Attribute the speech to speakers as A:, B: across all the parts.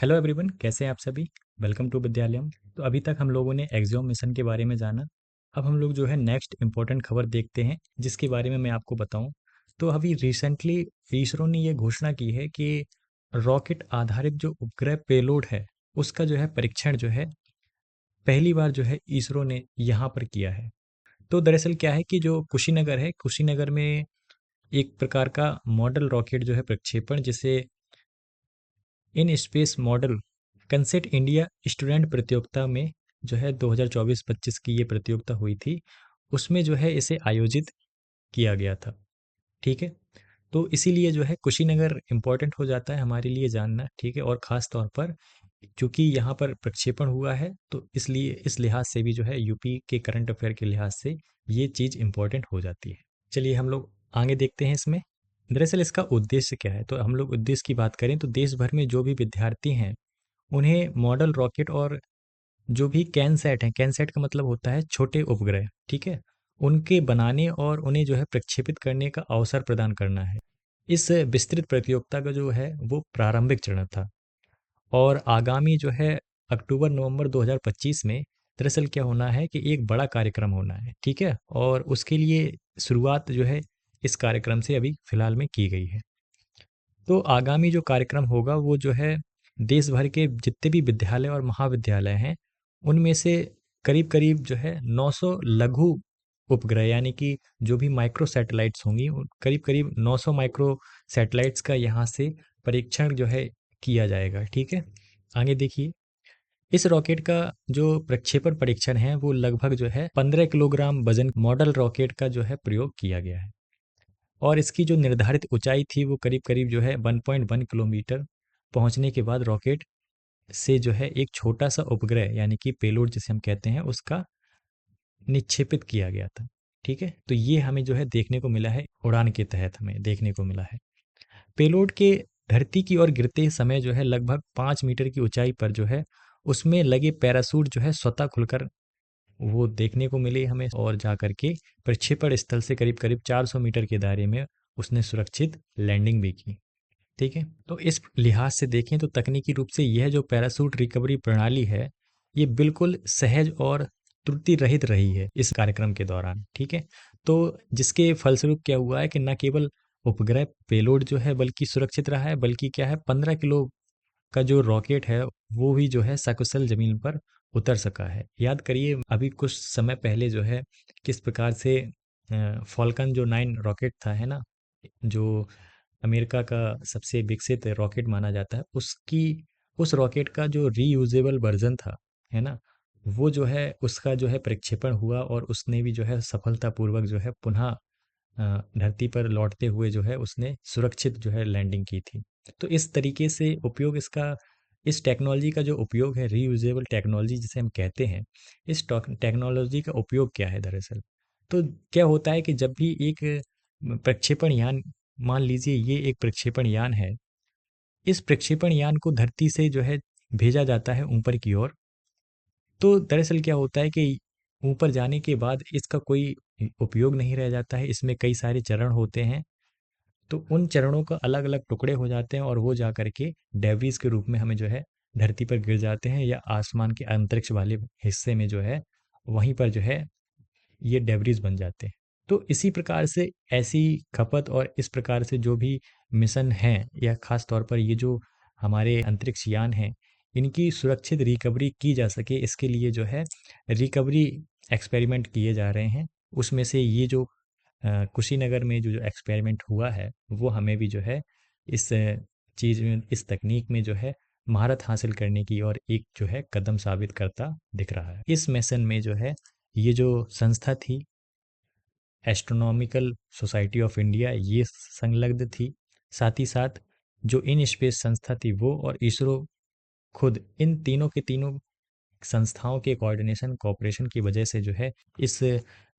A: Hello everyone, कैसे हैं आप सभी। Welcome to Vidyalayam. तो अभी तक हम लोगों ने एक्सोम मिशन के बारे में जाना। अब हम लोग जो है नेक्स्ट इम्पोर्टेंट खबर देखते हैं जिसके बारे में मैं आपको बताऊं। तो अभी रिसेंटली इसरो ने ये घोषणा की है कि रॉकेट आधारित जो उपग्रह पेलोड है उसका जो है परीक्षण जो है पहली बार जो है इसरो ने यहाँ पर किया है। तो दरअसल क्या है कि जो कुशीनगर है, कुशीनगर में एक प्रकार का मॉडल रॉकेट जो है प्रक्षेपण, जिसे इन स्पेस मॉडल कंसेट इंडिया स्टूडेंट प्रतियोगिता में जो है 2024-25 की ये प्रतियोगिता हुई थी, उसमें जो है इसे आयोजित किया गया था। ठीक है। तो इसीलिए जो है कुशीनगर इम्पोर्टेंट हो जाता है हमारे लिए जानना। ठीक है। और ख़ास तौर पर चूंकि यहाँ पर प्रक्षेपण हुआ है तो इसलिए इस लिहाज से भी जो है यूपी के करंट अफेयर के लिहाज से ये चीज़ इम्पोर्टेंट हो जाती है। चलिए हम लोग आगे देखते हैं इसमें। दरअसल इसका उद्देश्य क्या है, तो हम लोग उद्देश्य की बात करें तो देश भर में जो भी विद्यार्थी हैं उन्हें मॉडल रॉकेट और जो भी कैनसैट हैं, कैनसैट का मतलब होता है छोटे उपग्रह, ठीक है, उनके बनाने और उन्हें जो है प्रक्षेपित करने का अवसर प्रदान करना है। इस विस्तृत प्रतियोगिता का जो है वो प्रारंभिक चरण था और आगामी जो है अक्टूबर-नवंबर 2025 में दरअसल क्या होना है कि एक बड़ा कार्यक्रम होना है, ठीक है? और उसके लिए शुरुआत जो है इस कार्यक्रम से अभी फ़िलहाल में की गई है। तो आगामी जो कार्यक्रम होगा वो जो है देश भर के जितने भी विद्यालय और महाविद्यालय हैं, उनमें से करीब-करीब जो है 900 लघु उपग्रह यानी कि जो भी माइक्रो सैटेलाइट्स होंगी, करीब-करीब 900 माइक्रो सैटेलाइट्स का यहाँ से परीक्षण जो है किया जाएगा। ठीक है। आगे देखिए, इस रॉकेट का जो प्रक्षेपण परीक्षण है वो लगभग जो है 15 किलोग्राम वजन मॉडल रॉकेट का जो है प्रयोग किया गया है और इसकी जो निर्धारित ऊंचाई थी वो करीब-करीब जो है 1.1 किलोमीटर पहुंचने के बाद रॉकेट से जो है एक छोटा सा उपग्रह यानी कि पेलोड जिसे हम कहते हैं उसका निक्षेपित किया गया था। ठीक है। तो ये हमें जो है देखने को मिला है, उड़ान के तहत हमें देखने को मिला है। पेलोड के धरती की ओर गिरते समय जो है लगभग 5 मीटर की ऊंचाई पर जो है उसमें लगे पैराशूट जो है स्वतः खुलकर वो देखने को मिले हमें और जा कर के प्रक्षेपण स्थल से करीब करीब 400 मीटर के दायरे में उसने सुरक्षित लैंडिंग भी की। ठीक है। तो इस लिहाज से देखें तो तकनीकी रूप से यह जो पैराशूट रिकवरी प्रणाली है ये बिल्कुल सहज और त्रुटि रहित रही है इस कार्यक्रम के दौरान। ठीक है। तो जिसके फलस्वरूप क्या हुआ है कि न केवल उपग्रह पेलोड जो है बल्कि सुरक्षित रहा है, बल्कि क्या है 15 किलो का जो रॉकेट है वो भी जो है सकुशल जमीन पर उतर सका है। याद करिए अभी कुछ समय पहले जो है किस प्रकार से फॉल्कन जो 9 रॉकेट था, है ना, जो अमेरिका का सबसे विकसित रॉकेट माना जाता है, उसकी उस रॉकेट का जो रीयूजेबल वर्जन था, है ना, वो जो है उसका जो है प्रक्षेपण हुआ और उसने भी जो है सफलतापूर्वक जो है पुनः धरती पर लौटते हुए जो है उसने सुरक्षित जो है लैंडिंग की थी। तो इस तरीके से उपयोग इसका, इस टेक्नोलॉजी का जो उपयोग है रीयूजेबल टेक्नोलॉजी जिसे हम कहते हैं, इस टेक्नोलॉजी का उपयोग क्या है दरअसल। तो क्या होता है कि जब भी एक प्रक्षेपण यान, मान लीजिए ये एक प्रक्षेपण यान है, इस प्रक्षेपण यान को धरती से जो है भेजा जाता है ऊपर की ओर। तो दरअसल क्या होता है कि ऊपर जाने के बाद इसका कोई उपयोग नहीं रह जाता है, इसमें कई सारे चरण होते हैं। तो उन चरणों का अलग-अलग टुकड़े हो जाते हैं और वो जा कर के डेब्रिस के रूप में हमें जो है धरती पर गिर जाते हैं या आसमान के अंतरिक्ष वाले हिस्से में जो है वहीं पर जो है ये डेब्रिस बन जाते हैं। तो इसी प्रकार से ऐसी खपत और इस प्रकार से जो भी मिशन हैं या ख़ास तौर पर ये जो हमारे अंतरिक्ष यान हैं, इनकी सुरक्षित रिकवरी की जा सके इसके लिए जो है रिकवरी एक्सपेरिमेंट किए जा रहे हैं। उसमें से ये जो कुशीनगर में जो एक्सपेरिमेंट हुआ है वो हमें भी जो है इस चीज़ में, इस तकनीक में जो है महारत हासिल करने की और एक जो है कदम साबित करता दिख रहा है। इस मिशन में जो है ये जो संस्था थी, एस्ट्रोनॉमिकल सोसाइटी ऑफ इंडिया, ये संलग्न थी। साथ ही साथ जो इन स्पेस संस्था थी वो और इसरो खुद, इन तीनों के तीनों संस्थाओं के कोऑर्डिनेशन कोऑपरेशन की वजह से जो है इस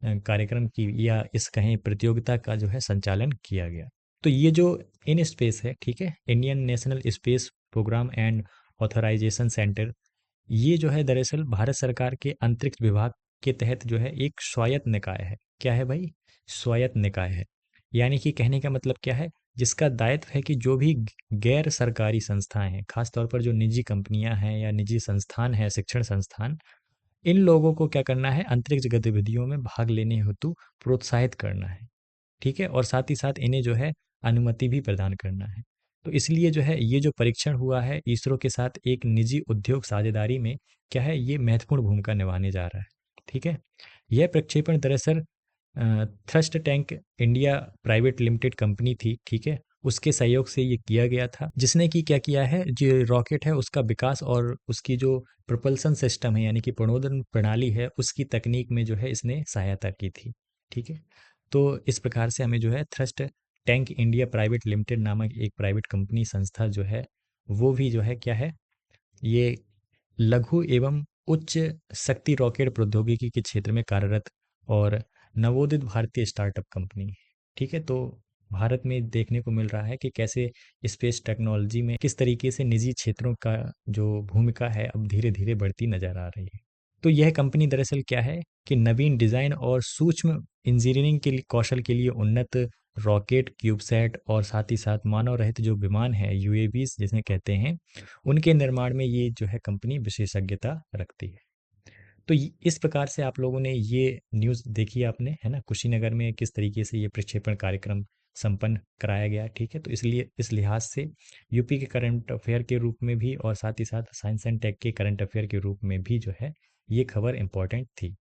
A: कार्यक्रम की या इस कहें प्रतियोगिता का जो है संचालन किया गया। तो ये जो इन स्पेस है, ठीक है, Indian national space programme and authorisation centre, ये जो है दरअसल भारत सरकार के अंतरिक्ष विभाग के तहत जो है एक स्वायत्त निकाय है। क्या है भाई? स्वायत्त निकाय है। यानी कि कहने का मतलब क्या है, जिसका दायित्व है कि जो भी गैर सरकारी संस्थाएं हैं, खास तौर पर जो निजी कंपनियां हैं या निजी संस्थान हैं, शिक्षण संस्थान, इन लोगों को क्या करना है, अंतरिक्ष गतिविधियों में भाग लेने हेतु प्रोत्साहित करना है। ठीक है, और साथ ही साथ इन्हें जो है अनुमति भी प्रदान करना है। तो इसलिए जो है ये जो परीक्षण हुआ है इसरो के साथ एक निजी उद्योग साझेदारी में, क्या है, ये महत्वपूर्ण भूमिका निभाने जा रहा है। ठीक है, यह प्रक्षेपण दरअसल thrust tank India private limited company थी, ठीक है, उसके सहयोग से ये किया गया था, जिसने कि क्या किया है, जो रॉकेट है उसका विकास और उसकी जो प्रोपल्सन सिस्टम है यानी कि प्रणोदन प्रणाली है उसकी तकनीक में जो है इसने सहायता की थी। ठीक है, तो इस प्रकार से हमें जो है thrust tank India private limited नामक एक प्राइवेट कंपनी संस्था जो है वो भी जो है क्या है, ये लघु एवं उच्च शक्ति रॉकेट प्रौद्योगिकी के क्षेत्र में कार्यरत और नवोदित भारतीय स्टार्टअप कंपनी है। ठीक है, तो भारत में देखने को मिल रहा है कि कैसे स्पेस टेक्नोलॉजी में किस तरीके से निजी क्षेत्रों का जो भूमिका है अब धीरे धीरे बढ़ती नजर आ रही है। तो यह कंपनी दरअसल क्या है कि नवीन डिजाइन और सूक्ष्म इंजीनियरिंग के लिए कौशल के लिए उन्नत रॉकेट, क्यूबसैट और साथ ही साथ मानव रहित जो विमान है, यूएवीज जिसे कहते हैं, उनके निर्माण में ये जो है कंपनी विशेषज्ञता रखती है। तो इस प्रकार से आप लोगों ने ये न्यूज़ देखी आपने, है ना, कुशीनगर में किस तरीके से ये प्रक्षेपण कार्यक्रम संपन्न कराया गया। ठीक है, तो इसलिए इस लिहाज से यूपी के करंट अफेयर के रूप में भी और साथ ही साथ साइंस एंड टेक के करंट अफेयर के रूप में भी जो है ये खबर इम्पोर्टेंट थी।